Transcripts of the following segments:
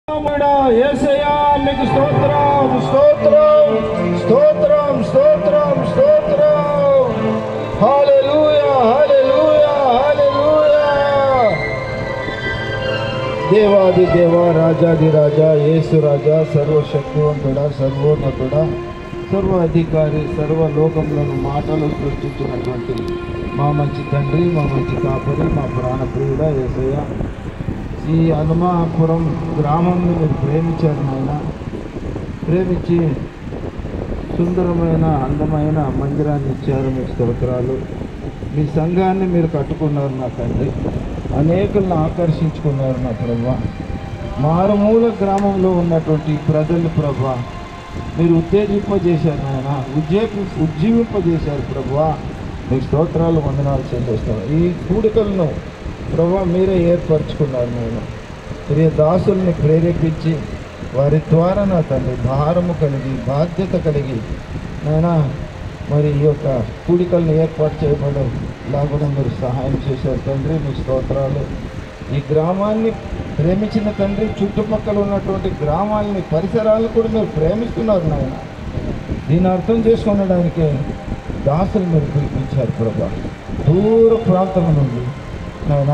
యేసయ్యా మీకు స్తోత్రం స్తోత్రం స్తోత్రం స్తోత్రం స్తోత్రం. హల్లెలూయా హల్లెలూయా హల్లెలూయా. దేవాది దేవ రాజాది రాజా యేసు రాజా సర్వశక్తివంతుడా సర్వోన్నతుడా సర్వ అధికారి సర్వలోకములను మాటలు సృష్టించినటువంటి మా మంచి తండ్రి మా మంచి కాపరి మా ప్రాణప్రియుడా యేసయ్యా, ఈ హనుమాపురం గ్రామంలో మీరు ప్రేమించారు నాయన. ప్రేమించి సుందరమైన అందమైన మందిరాన్ని ఇచ్చారు. మీకు స్తోత్రాలు. మీ సంఘాన్ని మీరు కట్టుకున్నారు నా తండ్రి. అనేకులను ఆకర్షించుకున్నారు నా ప్రభా. మారుమూల గ్రామంలో ఉన్నటువంటి ప్రజలు ప్రభా మీరు ఉత్తేజింపజేశారు నాయన, ఉజ్జీవింపజేశారు ప్రభా. మీకు స్తోత్రాలు వందనాలు చెల్లిస్తాను. ఈ కూడికలను ప్రభా మీరే ఏర్పరచుకున్నారు నాయన. ప్రియ దాసుల్ని ప్రేరేపించి వారి ద్వారా నా తండ్రి భారము కలిగి బాధ్యత కలిగి నాయన మరి ఈ యొక్క కూడికలను ఏర్పాటు చేయబడేలాగా మీరు సహాయం చేశారు తండ్రి. మీకు స్తోత్రాలు. ఈ గ్రామాన్ని ప్రేమించిన తండ్రి చుట్టుపక్కల ఉన్నటువంటి గ్రామాలని పరిసరాలను కూడా మీరు ప్రేమిస్తున్నారు నాయన. దీన్ని అర్థం చేసుకునడానికి దాసులు మీరు పిలిపించారు ప్రభా. దూర ప్రాంతం నుండి నాయన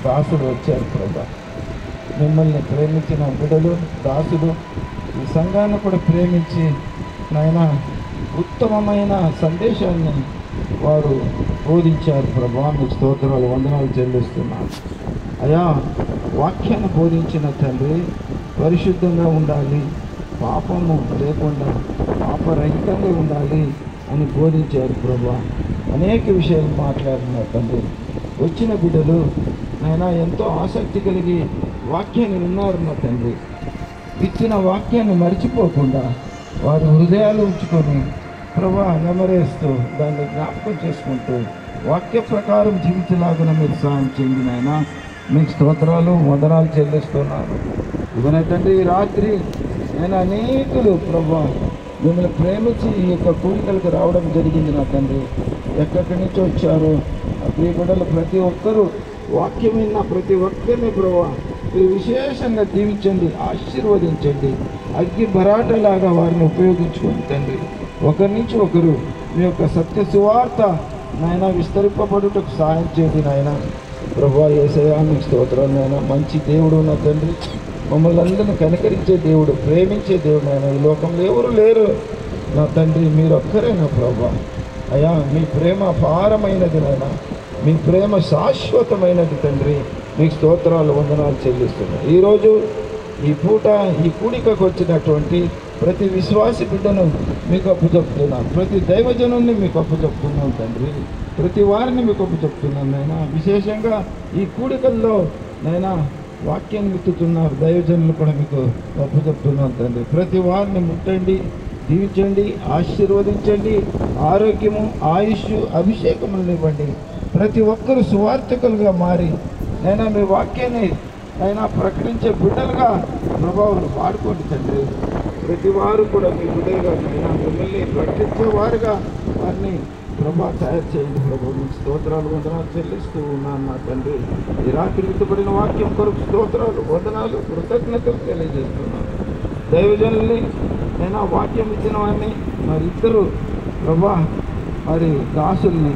దాసుడు వచ్చారు ప్రభా. మిమ్మల్ని ప్రేమించిన బిడ్డలు దాసుడు ఈ సంఘాన్ని కూడా ప్రేమించి నాయన ఉత్తమమైన సందేశాన్ని వారు బోధించారు ప్రభా. మీకు స్తోత్రాలు వందనాలు చెల్లిస్తున్నాను అయా. వాక్యాన్ని బోధించిన తండ్రి పరిశుద్ధంగా ఉండాలి, పాపము లేకుండా పాపరహితంగా ఉండాలి అని బోధించారు ప్రభా. అనేక విషయాలు మాట్లాడినారు తండ్రి. వచ్చిన బిడ్డలు ఆయన ఎంతో ఆసక్తి కలిగి వాక్యాన్ని విన్నారు నా తండ్రి. ఇచ్చిన వాక్యాన్ని మర్చిపోకుండా వారి హృదయాలు ఉంచుకొని ప్రభా నెమరేస్తూ దాన్ని జ్ఞాపకం చేసుకుంటూ వాక్య ప్రకారం జీవించలాగా మీరు సాయం చేయండి నాయన. మీకు స్తోత్రాలు వందనాలు చెల్లిస్తున్నాను. ఇదనైతే ఈ రాత్రి నేను అనేకులు ప్రభా మిమ్మల్ని ప్రేమించి ఈ యొక్క కూడికలకు రావడం జరిగింది నా తండ్రి. ఎక్కడి నుంచి వచ్చారో ఆ ప్రియ బిడ్డలు ప్రతి ఒక్కరూ వాక్యం విన్న ప్రతి ఒక్కరిని ప్రభా మీరు విశేషంగా దీవించండి, ఆశీర్వదించండి. అగ్గి భరాటలాగా వారిని ఉపయోగించుకోండి తండ్రి. ఒకరి నుంచి ఒకరు మీ యొక్క సత్య సువార్త నాయన విస్తరింపబడుటకు సహాయం చేయండి నాయన. ప్రభా యేసయ్యా మీకు స్తోత్రాలు నాయన. మంచి దేవుడు నా తండ్రి. మమ్మల్ని అందరినీ కనికరించే దేవుడు, ప్రేమించే దేవుడు నాయన. ఈ లోకంలో ఎవరు లేరు నా తండ్రి, మీరు ఒక్కరే నా ప్రభా. అయ్యా మీ ప్రేమ అపారమైనది నాయన, మీ ప్రేమ శాశ్వతమైనది తండ్రి. మీకు స్తోత్రాలు వందనాలు చెల్లిస్తున్నాను. ఈరోజు ఈ పూట ఈ కూడికకు వచ్చినటువంటి ప్రతి విశ్వాసి బిడ్డను మీకు అప్పచెప్తున్నాను. ప్రతి దైవజనుల్ని మీకు అప్పచెప్తున్నాను తండ్రి. ప్రతి వారిని మీకు అప్పచెప్తున్నాను నాయన. విశేషంగా ఈ కూడికల్లో నాయన వాక్యాన్ని విత్తుతున్నారు దైవజనులు కూడా మీకు అప్పచెప్తున్నాను తండ్రి. ప్రతి వారిని ముట్టండి, దీవించండి, ఆశీర్వదించండి. ఆరోగ్యము ఆయుష్ అభిషేకములను ఇవ్వండి. ప్రతి ఒక్కరూ సువార్థకులుగా మారి నైనా మీ వాక్యాన్ని అయినా ప్రకటించే బిడ్డలుగా ప్రభావాలు వాడుకోండి తండ్రి. ప్రతి వారు కూడా మీ బిడ్డలుగా అయినా మిమ్మల్ని ప్రకటించేవారుగా వారిని ప్రభా తయారు చేయండి ప్రభు. మీకు స్తోత్రాలు వందనాలు చెల్లిస్తూ ఉన్నాను నా తండ్రి. ఈ రాత్రి విత్తబడిన వాక్యం కొరకు స్తోత్రాలు వందనాలు కృతజ్ఞతలు తెలియజేస్తున్నాను. దైవజనుల్ని నేను వాక్యం ఇచ్చిన వారిని మరి ఇద్దరు ప్రభా మరి దాసుల్ని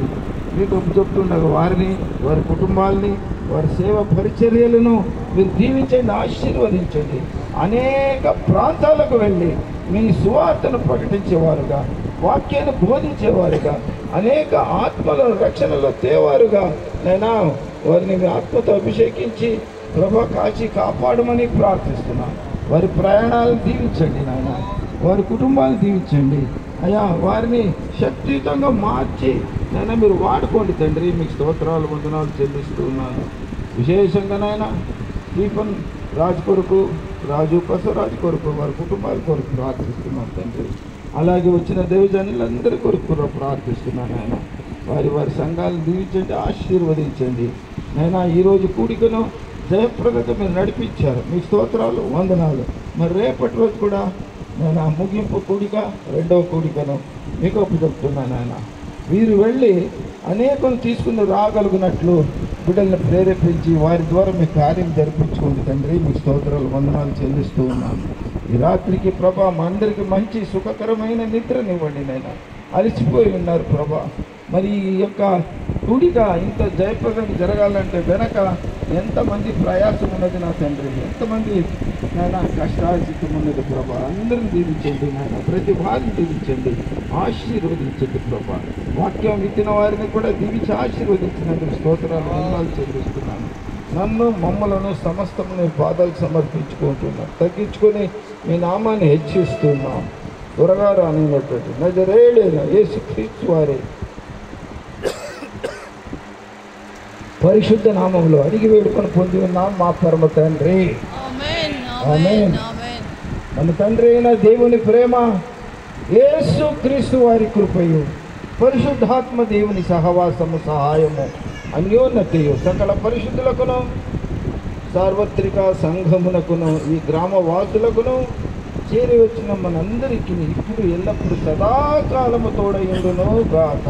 మీకు చెప్తుండగా వారిని వారి కుటుంబాలని వారి సేవ పరిచర్యలను మీరు దీవించండి, ఆశీర్వదించండి. అనేక ప్రాంతాలకు వెళ్ళి మీ సువార్తను ప్రకటించేవారుగా, వాక్యాన్ని బోధించేవారుగా, అనేక ఆత్మల రక్షణలో తేవారుగా నైనా వారిని మీ ఆత్మతో అభిషేకించి ప్రభా కాచి కాపాడమని ప్రార్థిస్తున్నాను. వారి ప్రయాణాలను దీవించండి నాయన, వారి కుటుంబాలను దీవించండి అయ్యా. వారిని శక్తియుతంగా మార్చి నైనా మీరు వాడుకోండి తండ్రి. మీకు స్తోత్రాలు వందనాలు చెల్లిస్తూ ఉన్నాను. విశేషంగా నాయన స్టీఫన్ రాజు కొరకు, రాజు బసవరాజు కొరకు, వారి కుటుంబాల కొరకు ప్రార్థిస్తున్నాను తండ్రి. అలాగే వచ్చిన దైవజనులందరి కొరకు ప్రార్థిస్తున్నాను ఆయన. వారి సంఘాలను దీవించండి, ఆశీర్వదించండి నైనా. ఈరోజు కూడికను జయప్రదత మీరు నడిపించారు. మీ స్తోత్రాలు వందనాలు. మరి రేపటి రోజు కూడా నేను ముగింపు కూడిక, రెండవ కూడికను మీకు అప్పచెప్తున్నాను ఆయన. వీరు వెళ్ళి అనేకలు తీసుకుని రాగలిగినట్లు బిడ్డలను ప్రేరేపించి వారి ద్వారా మీ కార్యం జరిపించుకోండి తండ్రి. మీకు స్తోత్రాలు వందనాలు చెల్లిస్తూ ఉన్నాను. ఈ రాత్రికి ప్రభా మా అందరికీ మంచి సుఖకరమైన నిద్రనివ్వండి నైనా. అలసిపోయి ఉన్నారు ప్రభా. మరి ఈ యొక్క కూడిక ఇంత జయప్రదంగా జరగాలంటే వెనక ఎంతమంది ప్రయాసం ఉన్నది నా తండ్రి, ఎంతమంది నాయన కష్టార్జితం ఉన్నది ప్రభా. అందరిని దీవించండి నాయన, ప్రతి వారిని దీవించండి, ఆశీర్వదించండి ప్రభా. వాక్యం విత్తిన వారిని కూడా దీవించి ఆశీర్వదించినందుకు స్తోత్రాలు వందనాలు చెల్లిస్తున్నాను. నన్ను మమ్మలను సమస్తముని పాదాలకు సమర్పించుకుంటున్నాను. తగ్గించుకొని మీ నామాన్ని హెచ్చిస్తున్నాం. త్వరగా రానినటువంటి నజరేయుడైన యేసుక్రీస్తు వారి పరిశుద్ధ నామంలో అడిగి వేడుకొని పొంది ఉన్నాం మా పరమ తండ్రి. ఆమేన్. మన తండ్రి అయిన దేవుని ప్రేమ, యేసుక్రీస్తు వారి కృపయు, పరిశుద్ధాత్మ దేవుని సహవాసము, సహాయము, అన్యోన్నతయు సకల పరిశుద్ధులకును, సార్వత్రిక సంఘమునకును, ఈ గ్రామవాసులకును, చేరి వచ్చిన మనందరికీ ఇప్పుడు ఎల్లప్పుడు సదాకాలము తోడయుండును గాక.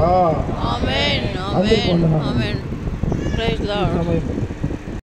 ఆమేన్. అందరికీ వందనాలు. ఆమేన్. Praise lord.